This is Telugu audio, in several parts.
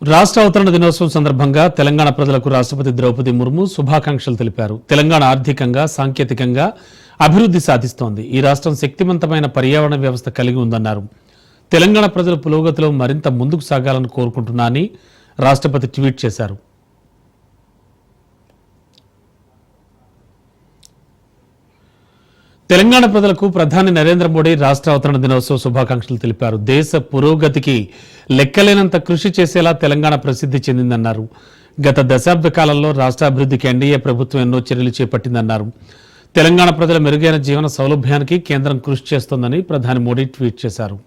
రాష్ట్ర అవతరణ దినోత్సవం సందర్భంగా తెలంగాణ ప్రజలకు రాష్ట్రపతి ద్రౌపది ముర్ము శుభాకాంక్షలు తెలిపారు. తెలంగాణ ఆర్థికంగా, సాంకేతికంగా అభివృద్ధి సాధిస్తోంది. ఈ రాష్ట్రం శక్తివంతమైన పర్యావరణ వ్యవస్థ కలిగి ఉందన్నారు. తెలంగాణ ప్రజల పురోగతిలో మరింత ముందుకు సాగాలని కోరుకుంటున్నానని రాష్ట్రపతి ట్వీట్ చేశారు. తెలంగాణ ప్రజలకు ప్రధాని నరేంద్ర మోడీ రాష్ట్ర అవతరణ దినోత్సవ శుభాకాంక్షలు తెలిపారు. దేశ పురోగతికి లెక్కలేనంత కృషి చేసేలా తెలంగాణ ప్రసిద్ధి చెందిందన్నారు. గత దశాబ్ద కాలంలో రాష్ట్ర అభివృద్ధికి ఎన్డీఏ ప్రభుత్వం ఎన్నో చర్యలు చేపట్టిందన్నారు. తెలంగాణ ప్రజల మెరుగైన జీవన సౌలభ్యానికి కేంద్రం కృషి చేస్తోందని ప్రధాని మోడీ ట్వీట్ చేశారు.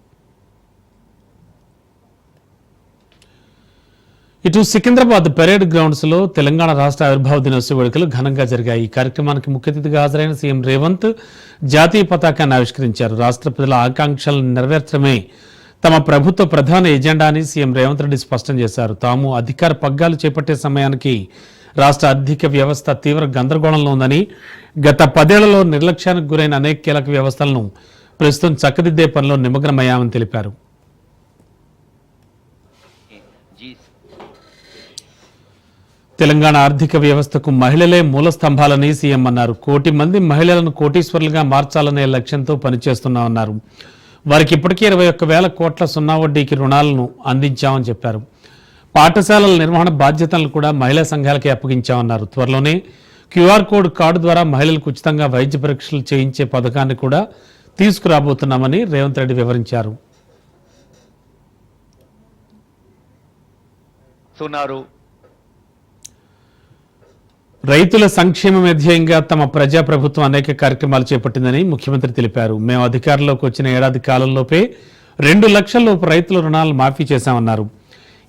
ఇటు సికింద్రాబాద్ పెరేడ్ గ్రౌండ్స్ లో తెలంగాణ రాష్ట్ర ఆవిర్భావ దినోత్సవ వేడుకలు ఘనంగా జరిగాయి. ఈ కార్యక్రమానికి ముఖ్య అతిథిగా హాజరైన సీఎం రేవంత్ జాతీయ పతాకాన్ని ఆవిష్కరించారు. రాష్ట్ర ప్రజల ఆకాంక్షలను నెరవేర్చడమే తమ ప్రభుత్వ ప్రధాన ఎజెండా అని సీఎం రేవంత్ రెడ్డి స్పష్టం చేశారు. తాము అధికార పగ్గాలు చేపట్టే సమయానికి రాష్ట్ర ఆర్థిక వ్యవస్థ తీవ్ర గందరగోళంలో ఉందని, గత 10 ఏళ్లలో నిర్లక్ష్యానికి గురైన అనేక కీలక వ్యవస్థలను ప్రస్తుతం చక్కదిద్దే పనిలో నిమగ్నమయ్యామని తెలిపారు. తెలంగాణ ఆర్థిక వ్యవస్థకు మహిళలే మూల స్తంభాలని సీఎం అన్నారు. 1 కోటి మంది మహిళలను కోటీశ్వరులుగా మార్చాలనే లక్ష్యంతో పనిచేస్తున్నామన్నారు. వారికి ఇప్పటికే 21,000 కోట్ల సున్నా వడ్డీకి రుణాలను అందించామని చెప్పారు. పాఠశాలల నిర్వహణ బాధ్యతలను కూడా మహిళా సంఘాలకే అప్పగించామన్నారు. త్వరలోనే క్యూఆర్ కోడ్ కార్డు ద్వారా మహిళలకు ఉచితంగా వైద్య పరీక్షలు చేయించే పథకాన్ని కూడా తీసుకురాబోతున్నామని రేవంత్ రెడ్డి వివరించారు. రైతుల సంక్షేమం ధ్యేయంగా తమ ప్రజాప్రభుత్వం అనేక కార్యక్రమాలు చేపట్టిందని ముఖ్యమంత్రి తెలిపారు. మేము అధికారంలోకి వచ్చిన ఏడాది కాలంలోపే 2 లక్షల లోపు రైతుల రుణాలు మాఫీ చేశామన్నారు.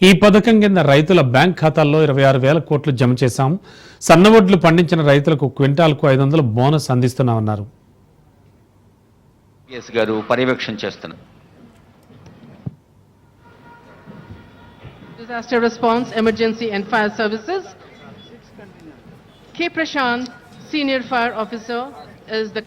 ఈ పథకం కింద రైతుల బ్యాంక్ ఖాతాల్లో 26,000 కోట్లు జమ చేశాం. సన్నవడ్లు పండించిన రైతులకు క్వింటాల్కు 500 bonus అందిస్తున్నామన్నారు. Disaster Response, Emergency and Fire Services. K. Prashant, Senior Fire Officer, is the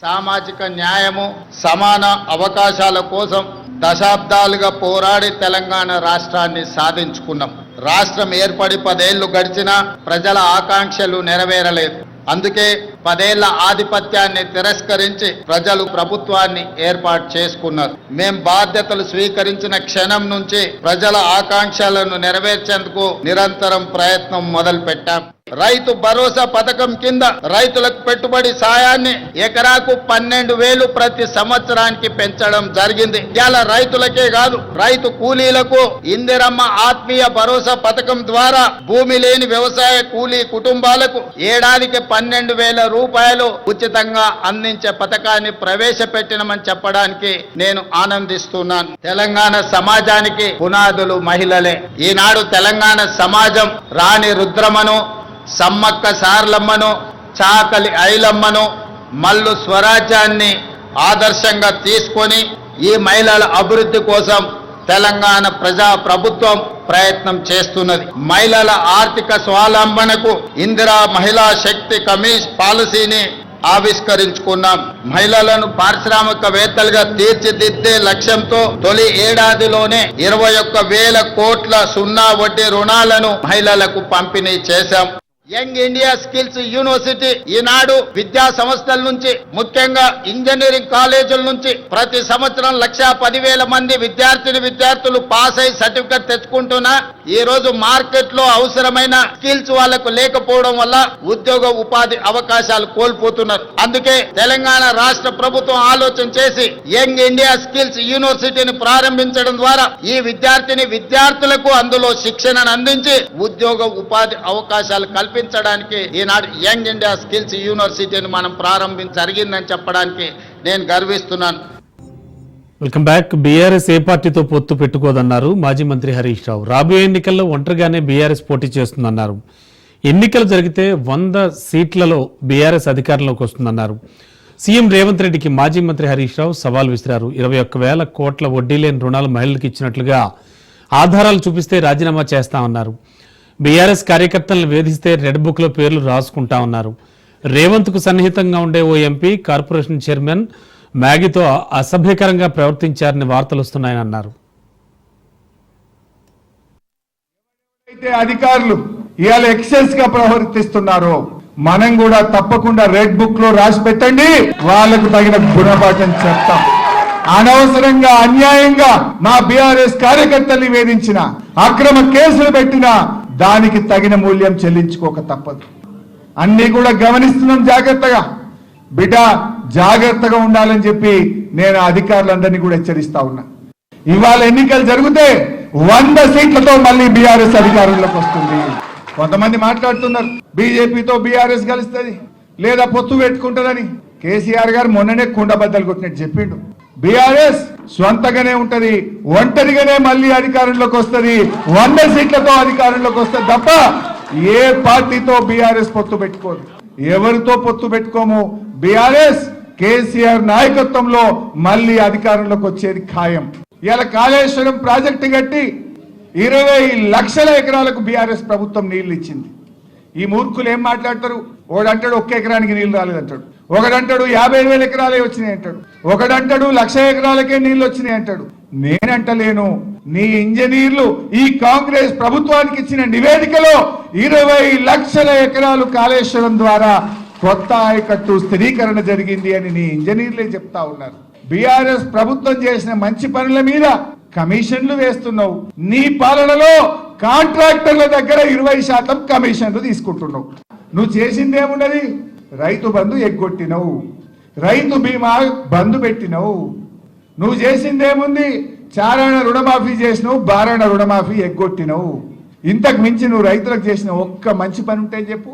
సామాజిక న్యాయము, సమాన అవకాశాల కోసం దశాబ్దాలుగా పోరాడి తెలంగాణ రాష్ట్రాన్ని సాధించుకున్నాం. రాష్ట్రం ఏర్పడి 10 ఏళ్లు గడిచినా ప్రజల ఆకాంక్షలు నెరవేరలేదు. అందుకే 10 ఏళ్ల ఆధిపత్యాన్ని తిరస్కరించి ప్రజలు ప్రభుత్వాన్ని ఏర్పాటు చేసుకున్నారు. మేం బాధ్యతలు స్వీకరించిన క్షణం నుంచి ప్రజల ఆకాంక్షలను నెరవేర్చేందుకు నిరంతరం ప్రయత్నం మొదలు పెట్టాం. రైతు భరోసా పథకం కింద రైతులకు పెట్టుబడి సాయాన్ని ఎకరాకు 12,000 ప్రతి సంవత్సరానికి పెంచడం జరిగింది. ఇలా రైతులకే కాదు, రైతు కూలీలకు ఇందిరమ్మ ఆత్మీయ భరోసా పథకం ద్వారా భూమి లేని వ్యవసాయ కూలీ కుటుంబాలకు ఏడాదికి 12,000 రూపాయలు ఉచితంగా అందించే పథకాన్ని ప్రవేశపెట్టినమని చెప్పడానికి నేను ఆనందిస్తున్నాను. తెలంగాణ సమాజానికి పునాదులు మహిళలే. ఈనాడు తెలంగాణ సమాజం రాణి రుద్రమను, సమ్మక్క సార్లమ్మను, చాకలి ఐలమ్మను, మల్లు స్వరాజ్యాన్ని ఆదర్శంగా తీసుకొని ఈ మహిళల అభివృద్ధి కోసం తెలంగాణ ప్రజా ప్రభుత్వం ప్రయత్నం చేస్తున్నది. మహిళల ఆర్థిక స్వావలంబనకు ఇందిరా మహిళా శక్తి కమిషన్ పాలసీని ఆవిష్కరించుకున్నాం. మహిళలను పారిశ్రామికవేత్తలుగా తీర్చిదిద్దే లక్ష్యంతో తొలి ఏడాదిలోనే 21,000 కోట్ల సున్నా వడ్డీ రుణాలను మహిళలకు పంపిణీ చేశాం. యంగ్ ఇండియా స్కిల్స్ యూనివర్సిటీ ఈనాడు విద్యా సంస్థల నుంచి, ముఖ్యంగా ఇంజనీరింగ్ కాలేజీల నుంచి ప్రతి సంవత్సరం 1,10,000 మంది విద్యార్థులు పాస్ అయి సర్టిఫికెట్ తెచ్చుకుంటున్నా ఈ రోజు మార్కెట్ లో అవసరమైన స్కిల్స్ వాళ్లకు లేకపోవడం వల్ల ఉద్యోగ ఉపాధి అవకాశాలు కోల్పోతున్నారు. అందుకే తెలంగాణ రాష్ట్ర ప్రభుత్వం ఆలోచన చేసి యంగ్ ఇండియా స్కిల్స్ యూనివర్సిటీని ప్రారంభించడం ద్వారా ఈ విద్యార్థులకు అందులో శిక్షణను అందించి ఉద్యోగ ఉపాధి అవకాశాలు కల్పించడానికి ఈనాడు యంగ్ ఇండియా స్కిల్స్ యూనివర్సిటీని మనం జరిగిందని చెప్పడానికి నేను గర్విస్తున్నాను. Welcome back. బీఆర్ఎస్ ఏ పార్టీతో పొత్తు పెట్టుకోదన్నారు మాజీ మంత్రి హరీష్ రావు. రాబోయే ఎన్నికల్లో ఒంటరిగానే బీఆర్ఎస్ పోటీ చేస్తుందన్నారు. ఎన్నికలు జరిగితే 100 సీట్లలో బీఆర్ఎస్ అధికారంలోకి వస్తుందన్నారు. సీఎం రేవంత్ రెడ్డికి మాజీ మంత్రి హరీష్ రావు సవాల్ విసిరారు. 21,000 కోట్ల వడ్డీ లేని రుణాలు మహిళలకు ఇచ్చినట్లుగా ఆధారాలు చూపిస్తే రాజీనామా చేస్తామన్నారు. బీఆర్ఎస్ కార్యకర్తలను వేధిస్తే రెడ్ బుక్ లో పేర్లు రాసుకుంటామన్నారు. రేవంత్ కు సన్నిహితంగా ఉండే ఓ ఎంపీ కార్పొరేషన్ చైర్మన్ మ్యాగీతో అసభ్యకరంగా ప్రవర్తించారని వార్తలు వస్తున్నాయని అన్నారు. అయితే అధికారులు ఇవాళ ఎక్సెస్ గా ప్రవర్తిస్తున్నారో మనం కూడా తప్పకుండా రెడ్ బుక్ లో రాసి పెట్టండి, వాళ్లకు తగిన గుణపాఠం చెప్తాం. అనవసరంగా అన్యాయంగా మా బీఆర్ఎస్ కార్యకర్తల్ని వేధించిన, అక్రమ కేసులు పెట్టిన దానికి తగిన మూల్యం చెల్లించుకోక తప్పదు. అన్ని కూడా గమనిస్తున్నాం జాగ్రత్తగా. బిడ్డ జాగ్రత్తగా ఉండాలని చెప్పి నేను అధికారులందరినీ కూడా హెచ్చరిస్తా ఉన్నా. ఇవాళ ఎన్నికలు జరిగితే 100 సీట్లతో మళ్ళీ బీఆర్ఎస్ అధికారంలోకి వస్తుంది. కొంతమంది మాట్లాడుతున్నారు బీజేపీతో బీఆర్ఎస్ కలుస్తుంది లేదా పొత్తు పెట్టుకుంటుందని. కేసీఆర్ గారు మొన్ననే కుండబద్దలు కొట్టినట్టు చెప్పిండు. బీఆర్ఎస్ స్వంతగానే ఉంటది, ఒంటరిగానే మళ్ళీ అధికారంలోకి వస్తుంది, 100 సీట్లతో అధికారంలోకి వస్తుంది తప్ప ఏ పార్టీతో బీఆర్ఎస్ పొత్తు పెట్టుకోదు. ఎవరితో పొత్తు పెట్టుకోము. బీఆర్ఎస్ కేసీఆర్ నాయకత్వంలో మళ్ళీ అధికారంలోకి వచ్చేది ఖాయం. ఇవాళ కాళేశ్వరం ప్రాజెక్టు కట్టి 20 లక్షల ఎకరాలకు బీఆర్ఎస్ ప్రభుత్వం నీళ్లు ఇచ్చింది. ఈ మూర్ఖులు ఏం మాట్లాడతారు? ఒకడంటాడు 1 ఎకరానికి నీళ్లు రాలేదంటాడు, ఒకడంటాడు 50,000 ఎకరాలే వచ్చినాయి అంటాడు, ఒకడంటాడు 1,00,000 ఎకరాలకే నీళ్లు వచ్చినాయి అంటాడు. నేనంటలేను, నీ ఇంజనీర్లు ఈ కాంగ్రెస్ ప్రభుత్వానికి ఇచ్చిన నివేదికలో 20 లక్షల ఎకరాలు కాళేశ్వరం ద్వారా కొత్త ఆయకట్టు స్థిరీకరణ జరిగింది అని నీ ఇంజనీర్లే చెప్తా ఉన్నారు. బీఆర్ఎస్ ప్రభుత్వం చేసిన మంచి పనుల మీద కమిషన్లు వేస్తున్నావు. నీ పాలనలో కాంట్రాక్టర్ల దగ్గర 20% కమిషన్లు తీసుకుంటున్నావు. నువ్వు చేసిందేమున్నది? రైతు బంధు ఎగ్గొట్టినవు, రైతు బీమా బంధు పెట్టినవు. నువ్వు చేసిందేముంది? చారణ రుణమాఫీ చేసినావు, బారణ రుణమాఫీ ఎగ్గొట్టినవు. ఇంతకు మించి నువ్వు రైతులకు చేసిన ఒక్క మంచి పని ఉంటే చెప్పు.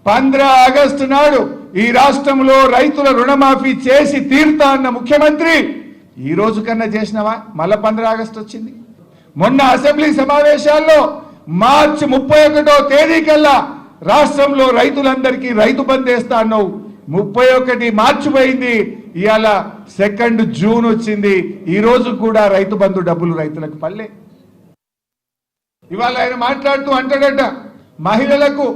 15 ఆగస్టు నాడు ఈ రాష్ట్రంలో రైతుల రుణమాఫీ చేసి తీరుతా అన్న ముఖ్యమంత్రి ఈ రోజు కన్నా చేసినవా? మళ్ళా 15 ఆగస్టు వచ్చింది. మొన్న అసెంబ్లీ సమావేశాల్లో మార్చి 31వ తేదీ కల్లా రాష్ట్రంలో రైతులందరికీ రైతు బంధు వేస్తా అన్నావు. 31 మార్చి పోయింది, ఇవాళ 2 జూన్ వచ్చింది. ఈ రోజు కూడా రైతు బంధు డబ్బులు రైతులకు పల్లె. ఇవాళ ఆయన మాట్లాడుతూ అంటాడట మహిళలకు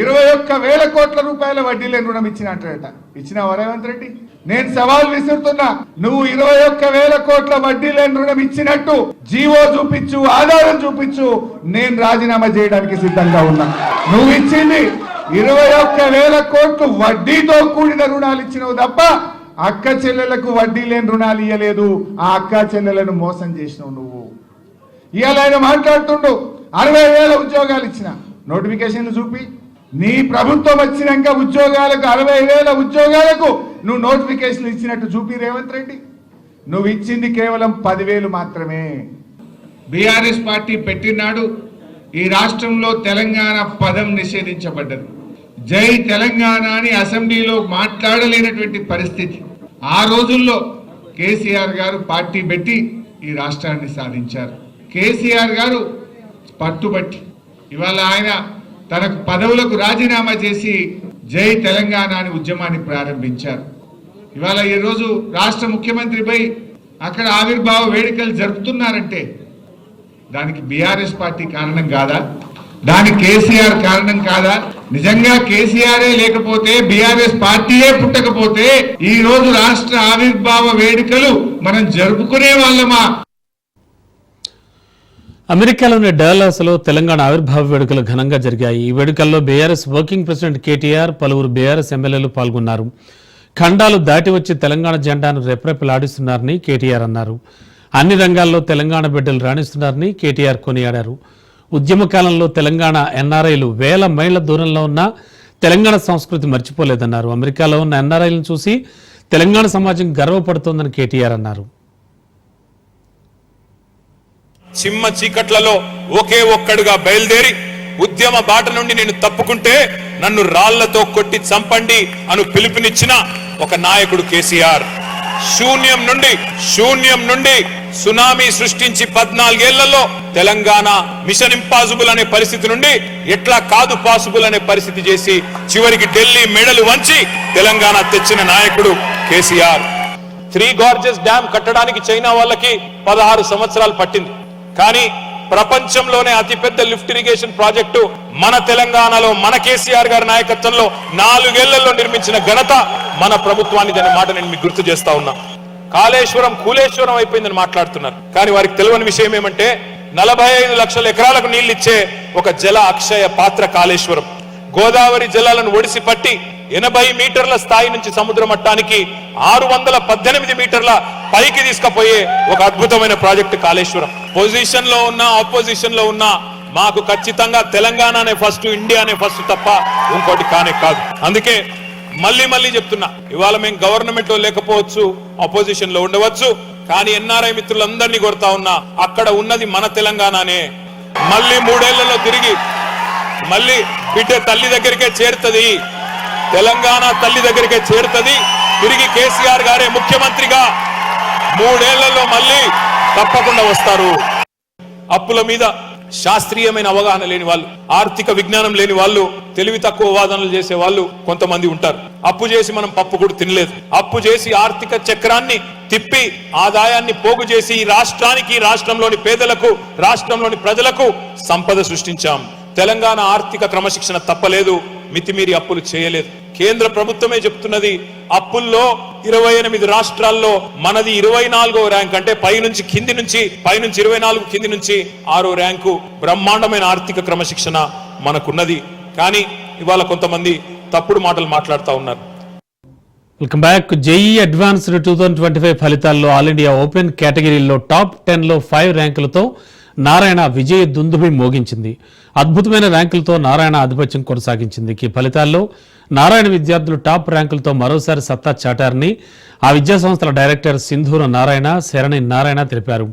21,000 కోట్ల రూపాయల వడ్డీ లేని రుణం ఇచ్చినట్టట. ఇచ్చినావా రేవంత్ రెడ్డి? నేను సవాల్ విసురుతున్నా, నువ్వు 21,000 కోట్ల వడ్డీ లేని రుణం ఇచ్చినట్టు జీవో చూపించు, ఆధారం చూపించు, నేను రాజీనామా చేయడానికి సిద్ధంగా ఉన్నా. నువ్వు ఇచ్చింది 21,000 కోట్లు వడ్డీతో కూడిన రుణాలు ఇచ్చినవు తప్ప అక్క చెల్లెలకు వడ్డీ లేని రుణాలు ఇయ్యలేదు. ఆ అక్క చెల్లెలను మోసం చేసినావు నువ్వు. ఇవాళ ఆయన మాట్లాడుతుండు 60,000 ఉద్యోగాలు ఇచ్చిన నోటిఫికేషన్లు చూపి. నీ ప్రభుత్వం వచ్చినాక ఉద్యోగాలకు 60,000 ఉద్యోగాలకు నువ్వు నోటిఫికేషన్లు ఇచ్చినట్టు చూపి రేవంత్ రెడ్డి. నువ్వు ఇచ్చింది కేవలం 10,000 మాత్రమే. బీఆర్ఎస్ పార్టీ పెట్టినాడు ఈ రాష్ట్రంలో తెలంగాణ పదం నిషేధించబడ్డది. జై తెలంగాణ అని అసెంబ్లీలో మాట్లాడలేనటువంటి పరిస్థితి. ఆ రోజుల్లో కేసీఆర్ గారు పార్టీ పెట్టి ఈ రాష్ట్రాన్ని సాధించారు. కేసీఆర్ గారు పట్టుబట్టి ఇవాళ ఆయన తనకు పదవులకు రాజీనామా చేసి జై తెలంగాణ అని ఉద్యమాన్ని ప్రారంభించారు. ఇవాళ ఈరోజు రాష్ట్ర ముఖ్యమంత్రిపై అక్కడ ఆవిర్భావ వేడుకలు జరుపుతున్నారంటే దానికి బీఆర్ఎస్ పార్టీ కారణం కాదా? దానికి కేసీఆర్ కారణం కాదా? నిజంగా కేసీఆరే లేకపోతే, బీఆర్ఎస్ పార్టీయే పుట్టకపోతే ఈ రోజు రాష్ట్ర ఆవిర్భావ వేడుకలు మనం జరుపుకునే వాళ్ళమా? అమెరికాలోని డాలస్లో తెలంగాణ ఆవిర్భావ వేడుకలు ఘనంగా జరిగాయి. ఈ వేడుకల్లో బీఆర్ఎస్ వర్కింగ్ ప్రెసిడెంట్ కేటీఆర్, పలువురు బీఆర్ఎస్ ఎమ్మెల్యేలు పాల్గొన్నారు. ఖండాలు దాటి వచ్చి తెలంగాణ జెండాను రెప్రెపలాడిస్తున్నారని కేటీఆర్ అన్నారు. అన్ని రంగాల్లో తెలంగాణ బిడ్డలు రాణిస్తున్నారని కేటీఆర్ కొనియాడారు. ఉద్యమ కాలంలో తెలంగాణ ఎన్ఆర్ఐలు వేల మైళ్ల దూరంలో ఉన్న తెలంగాణ సంస్కృతి మర్చిపోలేదన్నారు. అమెరికాలో ఉన్న ఎన్ఆర్ఐలను చూసి తెలంగాణ సమాజం గర్వపడుతోందని కేటీఆర్ అన్నారు. చిమ్మ చీకట్లలో ఒకే ఒక్కడుగా బయలుదేరి ఉద్యమ బాట నుండి నేను తప్పుకుంటే నన్ను రాళ్లతో కొట్టి చంపండి అను పిలుపునిచ్చిన ఒక నాయకుడు కేసీఆర్. శూన్యం నుండి సునామీ సృష్టించి 14 ఏళ్లలో తెలంగాణ మిషన్ ఇంపాసిబుల్ అనే పరిస్థితి నుండి ఎట్లా కాదు పాసిబుల్ అనే పరిస్థితి చేసి చివరికి ఢిల్లీ మెడలు వంచి తెలంగాణ తెచ్చిన నాయకుడు కేసీఆర్. 3 గార్జెస్ డ్యామ్ కట్టడానికి చైనా వాళ్ళకి 16 సంవత్సరాలు పట్టింది. కానీ ప్రపంచంలోనే అతిపెద్ద లిఫ్ట్ ఇరిగేషన్ ప్రాజెక్టు మన తెలంగాణలో మన కేసీఆర్ గారి నాయకత్వంలో 4 ఏళ్లలో నిర్మించిన ఘనత మన ప్రభుత్వానికి అనే మాట నేను మీకు గుర్తు చేస్తా ఉన్నా. కాళేశ్వరం కూలేశ్వరం అయిపోయిందని మాట్లాడుతున్నారు. కానీ వారికి తెలియని విషయం ఏమంటే 45 లక్షల ఎకరాలకు నీళ్లు ఇచ్చే ఒక జల అక్షయ పాత్ర కాళేశ్వరం. గోదావరి జలాలను ఒడిసి పట్టి 80 మీటర్ల స్థాయి నుంచి సముద్ర మట్టానికి 618 మీటర్ల పైకి తీసుకుపోయే ఒక అద్భుతమైన ప్రాజెక్టు కాళేశ్వరం. పొజిషన్ లో ఉన్నా ఆపోజిషన్ లో ఉన్నా మాకు ఖచ్చితంగా తెలంగాణనే ఫస్ట్, ఇండియానే ఫస్ట్ తప్ప ఇంకోటి కానే కాదు. అందుకే మళ్ళీ చెప్తున్నా, ఇవాళ మేము గవర్నమెంట్ లో లేకపోవచ్చు, ఆపోజిషన్ లో ఉండవచ్చు, కానీ ఎన్ఆర్ఐ మిత్రులందరినీ కోరుతా ఉన్నా, అక్కడ ఉన్నది మన తెలంగాణనే. మళ్ళీ 3 ఏళ్లలో తిరిగి మళ్ళీ బిడ్డ తల్లి దగ్గరికే చేరుతుంది, తెలంగాణ తల్లి దగ్గరికే చేరుతుంది. తిరిగి కేసీఆర్ గారే ముఖ్యమంత్రిగా 3 ఏళ్లలో మళ్ళీ తప్పకుండా వస్తారు. అప్పుల మీద శాస్త్రీయమైన అవగాహన లేని వాళ్ళు, ఆర్థిక విజ్ఞానం లేని వాళ్ళు, తెలివి తక్కువ వాదనలు చేసే వాళ్ళు కొంతమంది ఉంటారు. అప్పు చేసి మనం పప్పు కూడా తినలేదు. అప్పు చేసి ఆర్థిక చక్రాన్ని తిప్పి ఆదాయాన్ని పోగు చేసి ఈ రాష్ట్రానికి, రాష్ట్రంలోని పేదలకు, రాష్ట్రంలోని ప్రజలకు సంపద సృష్టించాం. తెలంగాణ ఆర్థిక క్రమశిక్షణ తప్పలేదు, మితిమీరి అప్పులు చేయలేదు. కేంద్ర ప్రభుత్వమే చెప్తున్నది, అప్పుల్లో 28 రాష్ట్రాల్లో మనది 24వ ర్యాంక్, అంటే పైనుంచి 24 కింది నుంచి 6వ ర్యాంకు. బ్రహ్మాండమైన ఆర్థిక క్రమశిక్షణ మనకున్నది. కానీ ఇవాళ కొంతమంది తప్పుడు మాటలు మాట్లాడుతూ ఉన్నారు. Welcome back. జేఈ అడ్వాన్స్డ్ 2025 ఫలితాల్లో ఆల్ ఇండియా ఓపెన్ కేటగిరీలో టాప్ 10లో 5 ర్యాంకులతో నారాయణ విజయ దుందుభి మోగించింది. అద్భుతమైన ర్యాంకులతో నారాయణ ఆధిపత్యం కొనసాగించింది. ఈ ఫలితాల్లో నారాయణ విద్యార్థులు టాప్ ర్యాంకులతో మరోసారి సత్తా చాటారని ఆ విద్యాసంస్థల డైరెక్టర్ సింధూర నారాయణ, శరణి నారాయణ తెలిపారు.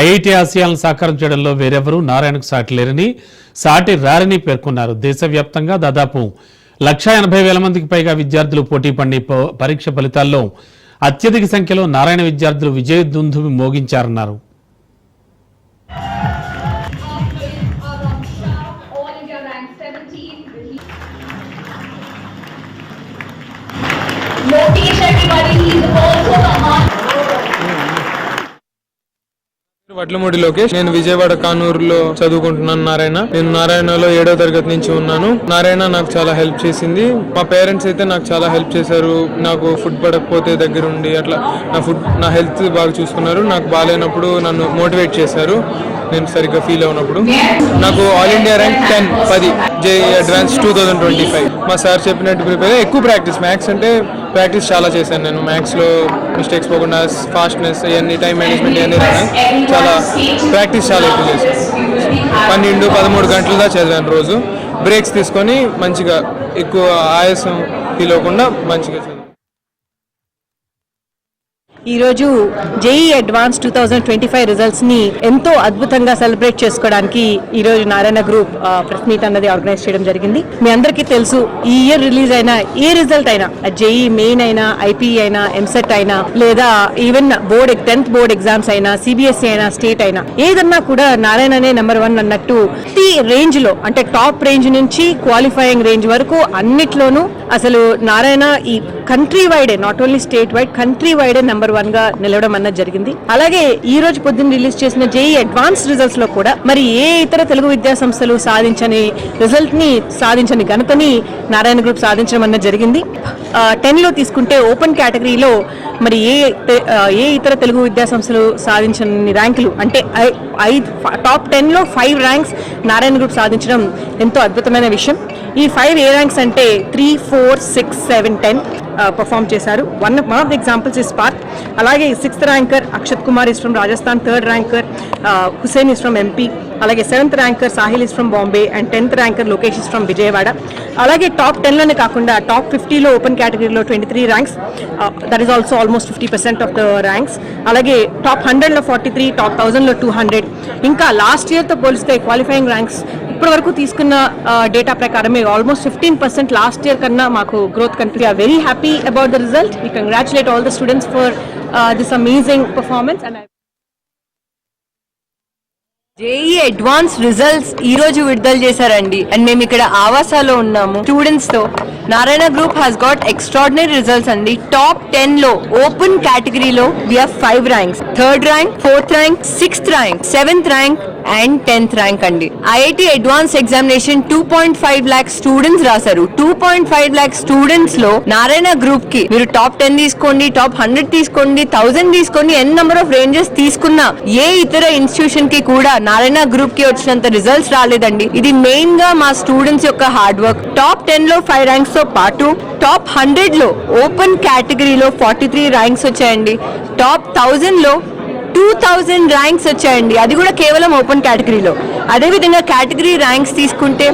ఐఐటి ఆశయాలను సాకారం చేయడంలో వేరెవరూ నారాయణకు సాటి లేరని, సాటి రారని పేర్కొన్నారు. దేశవ్యాప్తంగా దాదాపు 180,000 మందికి పైగా విద్యార్థులు పోటీ పడి పరీక్ష ఫలితాల్లో అత్యధిక సంఖ్యలో నారాయణ విద్యార్థులు విజయ దుందుభి మోగించారన్నారు. వడ్లమూడి లోకేష్. నేను విజయవాడ కానూరులో చదువుకుంటున్నాను. నేను నారాయణలో 7వ తరగతి నుంచి ఉన్నాను. నారాయణ నాకు చాలా హెల్ప్ చేసింది. మా పేరెంట్స్ అయితే నాకు చాలా హెల్ప్ చేశారు. నాకు ఫుడ్ పడకపోతే దగ్గరుండి అట్లా నా హెల్త్ బాగా చూసుకున్నారు. నాకు బాగాలేనప్పుడు నన్ను మోటివేట్ చేశారు. నేను సరిగ్గా ఫీల్ అవునప్పుడు నాకు all India rank 10 JEE advance 2025. మా సార్ చెప్పినట్టు ప్రిపేర్ ఎక్కువ ప్రాక్టీస్. మ్యాథ్స్ అంటే ప్రాక్టీస్ చాలా చేశాను నేను. మ్యాథ్స్లో మిస్టేక్స్ పోకుండా ఫాస్ట్నెస్ ఇవన్నీ, టైం మేనేజ్మెంట్ ఇవన్నీ చాలా ప్రాక్టీస్ చాలా ఎక్కువ చేశాను. 12-13 గంటల దాకా చదివాను రోజు. బ్రేక్స్ తీసుకొని మంచిగా ఎక్కువ ఆయాసం ఫీల్ అవ్వకుండా మంచిగా చదివాను. ఈరోజు జేఈ అడ్వాన్స్ 2025 రిజల్ట్స్ ని ఎంతో అద్భుతంగా సెలబ్రేట్ చేసుకోవడానికి ఈరోజు నారాయణ గ్రూప్ ప్రెస్ మీట్ అన్నది ఆర్గనైజ్ చేయడం జరిగింది. మీ అందరికీ తెలుసు, ఈ ఇయర్ రిలీజ్ అయిన ఏ రిజల్ట్ అయినా, జేఈ మెయిన్ అయినా, ఐపీ అయినా, ఎంసెట్ అయినా, లేదా ఈవెన్ 10th బోర్డ్ ఎగ్జామ్స్ అయినా, సిబిఎస్ఈ అయినా, స్టేట్ అయినా, ఏదన్నా కూడా నారాయణనే నెంబర్ 1 అన్నట్టు ప్రతి రేంజ్ లో, అంటే టాప్ రేంజ్ నుంచి క్వాలిఫైయింగ్ రేంజ్ వరకు అన్నిట్లోనూ అసలు నారాయణ ఈ కంట్రీ వైడే, not only state wide, country వైడే నెంబర్ 1 గా నిలవడం అన్నది జరిగింది. అలాగే ఈ రోజు పొద్దున్న రిలీజ్ చేసిన జేఈ అడ్వాన్స్ రిజల్ట్స్ లో కూడా మరి ఏ ఇతర తెలుగు విద్యా సంస్థలు సాధించని రిజల్ట్ ని, సాధించని ఘనతని నారాయణ గ్రూప్ సాధించడం అన్నది జరిగింది. 10 లో తీసుకుంటే ఓపెన్ కేటగిరీలో మరి ఏ ఇతర తెలుగు విద్యా సంస్థలు సాధించని ర్యాంకులు, అంటే టాప్ 10 లో 5 ర్యాంక్స్ నారాయణ గ్రూప్ సాధించడం ఎంతో అద్భుతమైన విషయం. ఈ 5 ఏ ర్యాంక్స్ అంటే 3, 4, 6, 7, 10 పర్ఫామ్ చేశారు. One of the examples is park. అలాగే 6th ranker Akshat Kumar is from Rajasthan, 3rd ranker Hussain is from MP, అలాగే 7th ranker Sahil is from Bombay and 10th ranker Lokesh is from Vijayawada. అలాగే టాప్ 10లోనే కాకుండా టాప్ 50లో ఓపెన్ కేటగిరీలో 23 ranks, that is also almost 50% of the ranks. అలాగే టాప్ 100లో 43, టాప్ 1000లో 200. ఇంకా లాస్ట్ ఇయర్తో పోలిస్తే క్వాలిఫైయింగ్ ర్యాంక్స్ ఇప్పటి వరకు తీసుకున్న డేటా ప్రకారమే ఆల్మోస్ట్ 15% లాస్ట్ ఇయర్ కన్నా మాకు గ్రోత్ కనిపి. We are very happy about the result. We congratulate all the students for this amazing performance. And JEE advance results ఈ రోజు విడుదల చేశారండి. అండ్ మేము ఇక్కడ ఆవాసాలో ఉన్నాము స్టూడెంట్స్ తో. Narayana group has got extraordinary results అండి. టాప్ 10 లో ఓపెన్ కేటగిరీలో we have 5 ranks, 3rd rank, 4th rank, 6th rank, 7th rank and 10th rank అండి. IIT advance examination 2.5 lakh students రాశారు. 2.5 lakh స్టూడెంట్స్ లో నారాయణ గ్రూప్ కి మీరు టాప్ 10 తీసుకోండి, టాప్ 100 తీసుకోండి, 1000 తీసుకోండి, ఎన్ నెంబర్ ఆఫ్ రేంజెస్ తీసుకున్నా ఏ ఇతర ఇన్స్టిట్యూషన్ కి కూడా నారాయణ గ్రూప్ కి వచ్చినంత రిజల్ట్స్ రాలేదండి. ఇది మెయిన్ గా మా స్టూడెంట్స్ యొక్క హార్డ్ వర్క్. టాప్ 10 లో 5 ర్యాంక్స్ తో పాటు టాప్ 100 లో ఓపెన్ కేటగిరీలో 43 ర్యాంక్స్ వచ్చాయండి. టాప్ 1000 లో 2000 ర్యాంక్స్ వచ్చాయండి, అది కూడా కేవలం ఓపెన్ కేటగిరీలో. అదేవిధంగా కేటగిరీ ర్యాంక్స్ తీసుకుంటే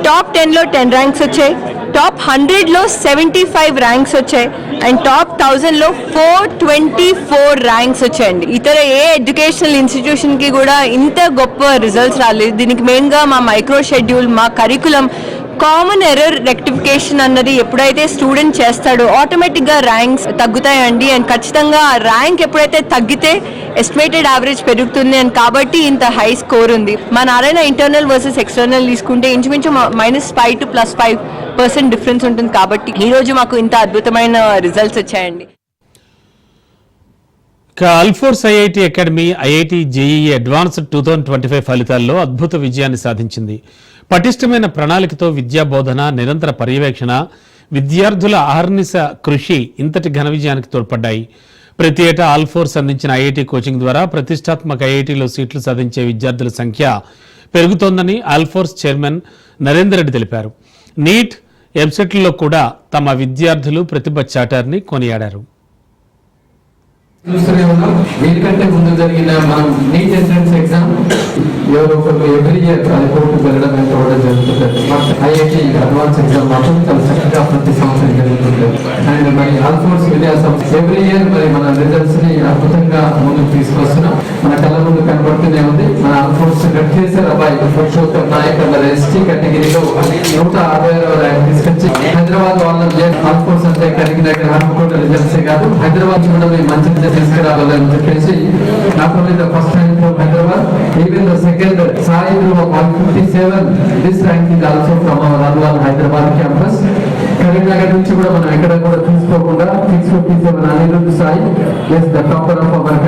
టాప్ 10 లో 10 ర్యాంక్స్ వచ్చాయి, టాప్ 100 లో 75 ర్యాంక్స్ వచ్చాయి అండ్ టాప్ 1000 లో 424 ర్యాంక్స్ వచ్చాయండి. ఇతర ఏ ఎడ్యుకేషనల్ ఇన్స్టిట్యూషన్ కి కూడా ఇంత గొప్ప రిజల్ట్స్ రాలేదు. దీనికి మెయిన్ గా మా మైక్రో షెడ్యూల్, మా కరికులం, కామన్ ఎర్రర్ రెక్టిఫికేషన్ అన్నది ఎప్పుడైతే స్టూడెంట్ చేస్తాడో ఆటోమేటిక్ గా ర్యాంక్స్ తగ్గుతాయండి. అండ్ ఖచ్చితంగా ర్యాంక్ ఎప్పుడైతే తగ్గితే ఎస్టిమేటెడ్ యావరేజ్ పెరుగుతుంది అండ్ కాబట్టి ఇంత హై స్కోర్ ఉంది. మా నారాయణ ఇంటర్నల్ వర్సెస్ ఎక్స్టర్నల్ తీసుకుంటే ఇంచుమించు -5 to +5% డిఫరెన్స్ ఉంటుంది. కాబట్టి ఈ రోజు మాకు ఇంత అద్భుతమైన రిజల్ట్స్ వచ్చాయండి. Alphores IIT academy IIT JEE advanced 2025 ఫలితాల్లో అద్భుత విజయాన్ని సాధించింది. పటిష్టమైన ప్రణాళికతో విద్యా బోధన, నిరంతర పర్యవేక్షణ, విద్యార్థుల అహర్నిశ కృషి ఇంతటి ఘన విజయానికి తోడ్పడ్డాయి. ప్రతి ఏటా ఆల్ఫోర్స్ అందించిన ఐఐటి కోచింగ్ ద్వారా ప్రతిష్టాత్మక ఐఐటిలో సీట్లు సాధించే విద్యార్థుల సంఖ్య పెరుగుతోందని ఆల్ఫోర్స్ చైర్మన్ నరేందర్ రెడ్డి తెలిపారు. నీట్, ఎంసెట్లలో కూడా తమ విద్యార్థులు ప్రతిభ చాటారని కొనియాడారు. చూస్తూనే ఉన్నాం. వీటికంటే ముందు జరిగిన మనం నీట్ ఎంట్రన్స్ ఎగ్జామ్ ఎవరో ఒకరు ఎవ్రీ ఇయర్ అది కోర్టుకు వెళ్ళడం చూడడం జరుగుతుంది. ఐఐటి అడ్వాన్స్ ఎగ్జామ్ మాత్రం చాలా చక్కగా ప్రతి సంవత్సరం జరుగుతుంది. అండ్ మరి ఆల్ఫోర్స్ విద్యా సంస్థ ఎవ్రీ ఇయర్ మరి మన రిజల్ట్స్ ని అద్భుతంగా ముందుకు తీసుకొస్తున్నాం. మన కళ్ళ ముందు కనబడుతూనే ఉంది. మన ఆల్ఫోర్స్ గట్ చేశారు అబ్బాయి పురుషోత్తం నాయక్ అన్న ఎస్టీ కేటగిరీలో 160వ ర్యాంక్ తీసుకొచ్చి హైదరాబాద్ వాళ్ళని ఆల్ఫోర్స్ అంటే కరీంనగర్, హన్మకొండ రిజల్ట్స్ కాదు, హైదరాబాద్ కూడా మంచి తీసుకురావాలని చెప్పేసి not only the first rank from Hyderabad, even the second Sai 157, this rank is also from our Alwal Hyderabad campus. Karimnagar నుంచి కూడా మనం ఎక్కడ కూడా తీసుకోకుండా 657 Aniruddh Sai is the topper of our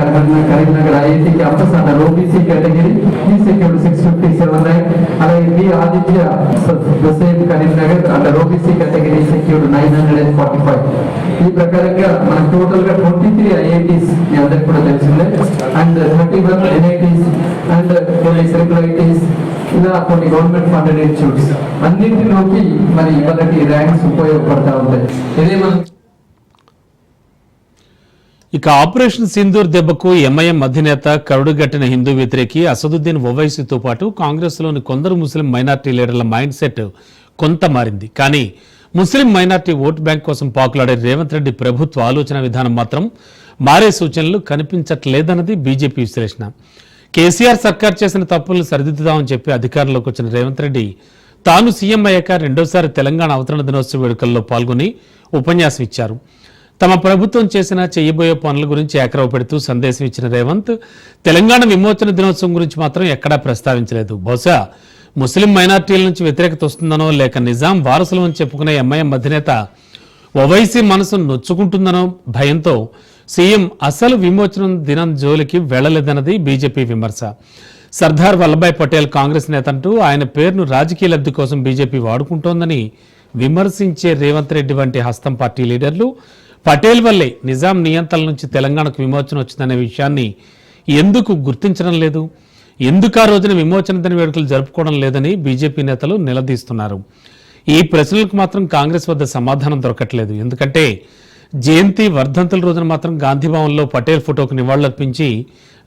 Karimnagar IIT campus under OBC category, ఈ సెక్యూర్డ్ 657 ర్యాంక్. అలాగే B Aditya the same Karimnagar under OBC category secured 945. ఈ ప్రకారంగా మనకు టోటల్ గా 23 ఐఐటీస్ మీ అందరికి కూడా తెలిసిందే అండ్ 31 ఎన్ఐటీస్ అండ్ కొన్ని సెక్యులర్ ఐటీస్, ఇలా కొన్ని గవర్నమెంట్ ఫండెడ్ ఇన్స్టిట్యూట్స్ అన్నింటిలోకి మరి ఇవాళకి ర్యాంక్స్ ఉపయోగపడతా ఉంటాయి. ఇదే మనం ఇక ఆపరేషన్ సింధూర్ దెబ్బకు ఎంఐఎం అధినేత కరుడుగట్టిన హిందూ వ్యతిరేకి అసదుద్దీన్ ఓవైసీతో పాటు కాంగ్రెస్లోని కొందరు ముస్లిం మైనార్టీ లీడర్ల మైండ్ సెట్ కొంత మారింది. కానీ ముస్లిం మైనార్టీ ఓటు బ్యాంక్ కోసం పాకులాడే రేవంత్ రెడ్డి ప్రభుత్వ ఆలోచన విధానం మాత్రం మారే సూచనలు కనిపించట్లేదన్నది బీజేపీ విశ్లేషణ. కేసీఆర్ సర్కార్ చేసిన తప్పులను సరిదిద్దుదామని చెప్పి అధికారంలోకి వచ్చిన రేవంత్ రెడ్డి తాను సీఎం అయ్యాక రెండోసారి తెలంగాణ అవతరణ దినోత్సవ వేడుకల్లో పాల్గొని ఉపన్యాసం ఇచ్చారు. తమ ప్రభుత్వం చేసిన చేయబోయే పనుల గురించి ఏకరవ పెడుతూ సందేశం ఇచ్చిన రేవంత్ తెలంగాణ విమోచన దినోత్సవం గురించి మాత్రం ఎక్కడా ప్రస్తావించలేదు. బహుశా ముస్లిం మైనార్టీల నుంచి వ్యతిరేకత వస్తుందనో లేక నిజాం వారసులు అని చెప్పుకునే ఎంఐఎం అధినేత ఓవైసీ మనసును నొచ్చుకుంటుందనో భయంతో సీఎం అసలు విమోచన దినం జోలికి వెళ్లలేదన్నది బీజేపీ విమర్శ. సర్దార్ వల్లభాయ్ పటేల్ కాంగ్రెస్ నేత అంటూ ఆయన పేరును రాజకీయ లబ్ధి కోసం బీజేపీ వాడుకుంటోందని విమర్శించే రేవంత్ రెడ్డి వంటి హస్తం పార్టీ లీడర్లు పటేల్ వల్లే నిజాం నియంత్రణ నుంచి తెలంగాణకు విమోచన వచ్చిందనే విషయాన్ని ఎందుకు గుర్తించడం లేదు, ఎందుకు ఆ రోజున విమోచన దిన వేడుకలు జరుపుకోవడం లేదని బీజేపీ నేతలు నిలదీస్తున్నారు. ఈ ప్రశ్నలకు మాత్రం కాంగ్రెస్ వద్ద సమాధానం దొరకట్లేదు. ఎందుకంటే జయంతి వర్ధంతుల రోజున మాత్రం గాంధీభవన్లో పటేల్ ఫోటోకు నివాళులర్పించి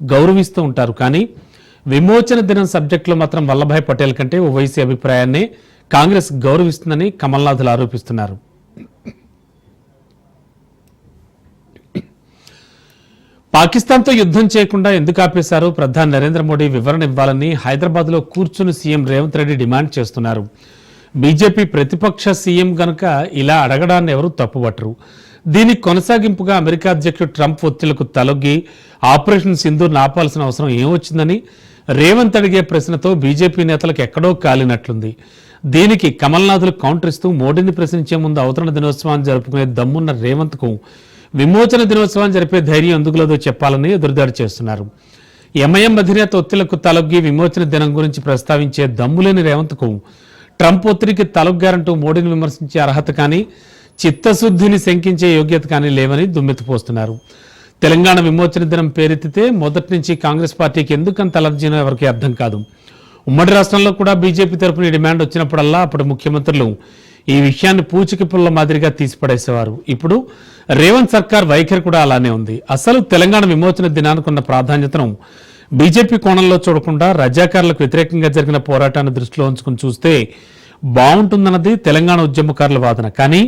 గౌరవిస్తూ ఉంటారు. కానీ విమోచన దినం సబ్జెక్టులో మాత్రం వల్లభాయ్ పటేల్ కంటే ఓవైసీ అభిప్రాయాన్ని కాంగ్రెస్ గౌరవిస్తుందని కమల్నాథులు ఆరోపిస్తున్నారు. పాకిస్తాన్తో యుద్ధం చేయకుండా ఎందుకు ఆపేశారో ప్రధాని నరేంద్ర మోడీ వివరణ ఇవ్వాలని హైదరాబాద్లో కూర్చుని సీఎం రేవంత్ రెడ్డి డిమాండ్ చేస్తున్నారు. బీజేపీ ప్రతిపక్ష సీఎం గనుక ఇలా అడగడాన్ని ఎవరూ తప్పుపట్టరు. దీనికి కొనసాగింపుగా అమెరికా అధ్యక్షుడు ట్రంప్ ఒత్తిళ్లకు తలొగ్గి ఆపరేషన్ సింధూర్ను ఆపాల్సిన అవసరం ఏమొచ్చిందని రేవంత్ అడిగే ప్రశ్నతో బీజేపీ నేతలకు ఎక్కడో కాలినట్లుంది. దీనికి కమల్నాథులు కౌంటర్ ఇస్తూ మోడీని ప్రశ్నించే ముందు అవతరణ దినోత్సవాన్ని జరుపుకునే దమ్మున్న రేవంత్కు విమోచన దినోత్సవాన్ని జరిపే ధైర్యం ఎందుకు లేదో చెప్పాలని ఎదురుదాడి చేస్తున్నారు. ఎంఐఎం అధినేత ఒత్తిళ్లకు తలొగ్గి విమోచన దినం గురించి ప్రస్తావించే దమ్ములేని రేవంత్కు ట్రంప్ ఒత్తిడికి తలొగ్గారంటూ మోడీని విమర్శించే అర్హత కానీ చిత్తశుద్ధిని శంకించే యోగ్యత కానీ లేవని దుమ్మెత్తిపోస్తున్నారు. తెలంగాణ విమోచన దినం పేరెత్తితే మొదటి నుంచి కాంగ్రెస్ పార్టీకి ఎందుకంత అలర్జీనో ఎవరికి అర్థం కాదు. ఉమ్మడి రాష్ట్రంలో కూడా బీజేపీ తరఫున ఈ డిమాండ్ వచ్చినప్పుడల్లా అప్పుడు ముఖ్యమంత్రులు ఈ విషయాన్ని పూచిక పుల్ల మాదిరిగా తీసిపడేసేవారు. ఇప్పుడు రేవంత్ సర్కార్ వైఖరి కూడా అలానే ఉంది. అసలు తెలంగాణ విమోచన దినానికి ఉన్న ప్రాధాన్యతను బీజేపీ కోణంలో చూడకుండా రజాకారులకు వ్యతిరేకంగా జరిగిన పోరాటాన్ని దృష్టిలో ఉంచుకుని చూస్తే బాగుంటుందన్నది తెలంగాణ ఉద్యమకారుల వాదన. కానీ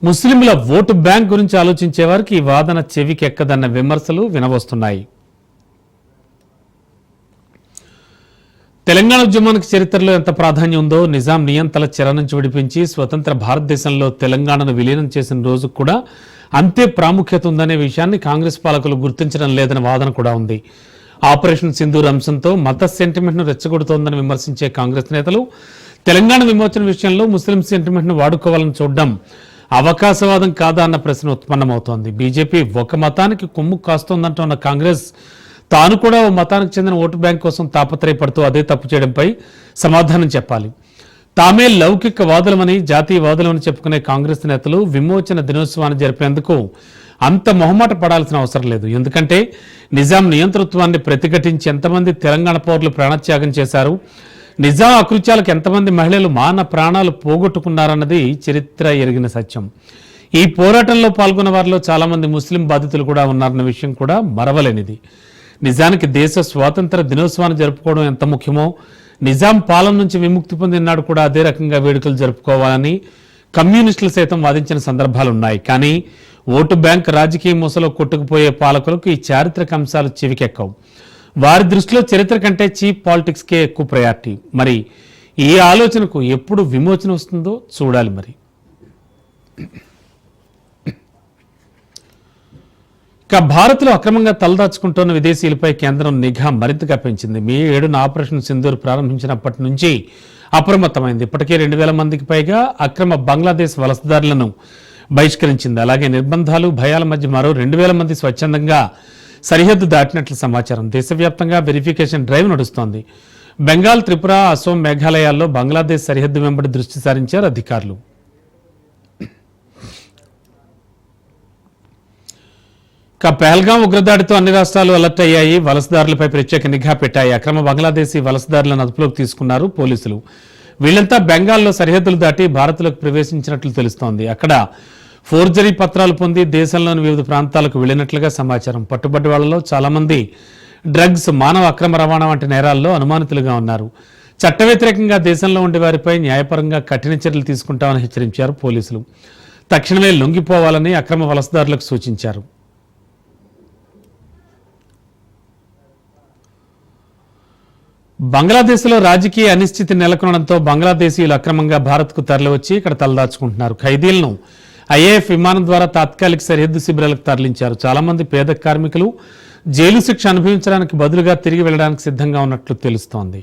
ముస్లింల ఓటు బ్యాంక్ గురించి ఆలోచించే వారికి ఈ వాదన చెవికి ఎక్కదన్న విమర్శలు వినవస్తున్నాయి. తెలంగాణ ఉద్యమానికి చరిత్రలో ఎంత ప్రాధాన్యం ఉందో నిజాం నియంతల చెర నుంచి విడిపించి స్వతంత్ర భారతదేశంలో తెలంగాణను విలీనం చేసిన రోజు కూడా అంతే ప్రాముఖ్యత ఉందనే విషయాన్ని కాంగ్రెస్ పాలకులు గుర్తించడం లేదనే వాదన కూడా ఉంది. ఆపరేషన్ సింధూర్ అంశంతో మత సెంటిమెంట్ను రెచ్చగొడుతోందని విమర్శించే కాంగ్రెస్ నేతలు తెలంగాణ విమోచన విషయంలో ముస్లిం సెంటిమెంట్ను వాడుకోవాలని చూడడం అవకాశవాదం కాదా అన్న ప్రశ్న ఉత్పన్నమవుతోంది. బీజేపీ ఒక మతానికి కొమ్ము కాస్తోందంటున్న కాంగ్రెస్ తాను కూడా ఓ మతానికి చెందిన ఓటు బ్యాంక్ కోసం తాపత్రయపడుతూ అదే తప్పు చేయడంపై సమాధానం చెప్పాలి. తామే లౌకికవాదులమని జాతీయవాదులమని చెప్పుకునే కాంగ్రెస్ నేతలు విమోచన దినోత్సవాన్ని జరిపేందుకు అంత మొహమాట పడాల్సిన అవసరం లేదు. ఎందుకంటే నిజాం నియంతృత్వాన్ని ప్రతిఘటించి ఎంతమంది తెలంగాణ పౌరులు ప్రాణత్యాగం చేశారు, నిజాం అకృత్యాలకు ఎంతమంది మహిళలు మాన ప్రాణాలు పోగొట్టుకున్నారన్నది చరిత్ర ఎరిగిన సత్యం. ఈ పోరాటంలో పాల్గొన్న వారిలో చాలా మంది ముస్లిం బాధితులు కూడా ఉన్నారన్న విషయం కూడా మరవలేనిది. నిజానికి దేశ స్వాతంత్ర దినోత్సవాన్ని జరుపుకోవడం ఎంత ముఖ్యమో నిజాం పాలన నుంచి విముక్తి పొందినాడు కూడా అదే రకంగా వేడుకలు జరుపుకోవాలని కమ్యూనిస్టులు సైతం వాదించిన సందర్భాలున్నాయి. కానీ ఓటు బ్యాంక్ రాజకీయ మూసలో కొట్టుకుపోయే పాలకులకు ఈ చారిత్రక అంశాలు చెవికెక్కవు. వారి దృష్టిలో చరిత్ర కంటే చీప్ పాలిటిక్స్కే ఎక్కువ ప్రయారిటీ. మరి ఈ ఆలోచనకు ఎప్పుడు విమోచన వస్తుందో చూడాలి. మరి ఇక భారత్లో అక్రమంగా తలదాచుకుంటున్న విదేశీయులపై కేంద్రం నిఘా మరింతగా పెంచింది. మే 7న ఆపరేషన్ సింధూర్ ప్రారంభించినప్పటి నుంచి అప్రమత్తమైంది. ఇప్పటికే 2000 మందికి పైగా అక్రమ బంగ్లాదేశ్ వలసదారులను బహిష్కరించింది. అలాగే నిర్బంధాలు భయాల మధ్య మరో 2000 మంది స్వచ్ఛందంగా సరిహద్దు దాటినట్లు సమాచారం. దేశవ్యాప్తంగా వెరిఫికేషన్ డ్రైవ్ నడుస్తోంది. బెంగాల్, త్రిపుర, అసోం, మేఘాలయాల్లో బంగ్లాదేశ్ సరిహద్దు వెంబడి దృష్టి సారించారు అధికారులు. పహల్గాం ఉగ్రదాడితో అన్ని రాష్ట్రాలు అలర్ట్ అయ్యాయి. వలసదారులపై ప్రత్యేక నిఘా పెట్టాయి. అక్రమ బంగ్లాదేశీ వలసదారులను అదుపులోకి తీసుకున్నారు పోలీసులు. వీళ్లంతా బెంగాల్లో సరిహద్దులు దాటి భారత్లోకి ప్రవేశించినట్లు తెలుస్తోంది. అక్కడ ఫోర్జరీ పత్రాలు పొంది దేశంలోని వివిధ ప్రాంతాలకు వెళ్లినట్లుగా సమాచారం. పట్టుబడ్డ వాళ్లలో చాలా మంది డ్రగ్స్, మానవ అక్రమ రవాణా వంటి నేరాల్లో అనుమానితులుగా ఉన్నారు. చట్ట వ్యతిరేకంగా దేశంలో ఉండే వారిపై న్యాయపరంగా కఠిన చర్యలు తీసుకుంటామని హెచ్చరించారు పోలీసులు. తక్షణమే లొంగిపోవాలని అక్రమ వలసదారులకు సూచించారు. బంగ్లాదేశ్లో రాజకీయ అనిశ్చితి నెలకొనడంతో బంగ్లాదేశీయులు అక్రమంగా భారత్కు తరలివచ్చి ఇక్కడ తలదాచుకుంటున్నారు. ఖైదీలను ఐఏఎఫ్ విమానం ద్వారా తాత్కాలిక సరిహద్దు శిబిరాలకు తరలించారు. చాలా మంది పేద కార్మికులు జైలు శిక్ష అనుభవించడానికి బదులుగా తిరిగి వెళ్లడానికి సిద్ధంగా ఉన్నట్లు తెలుస్తోంది.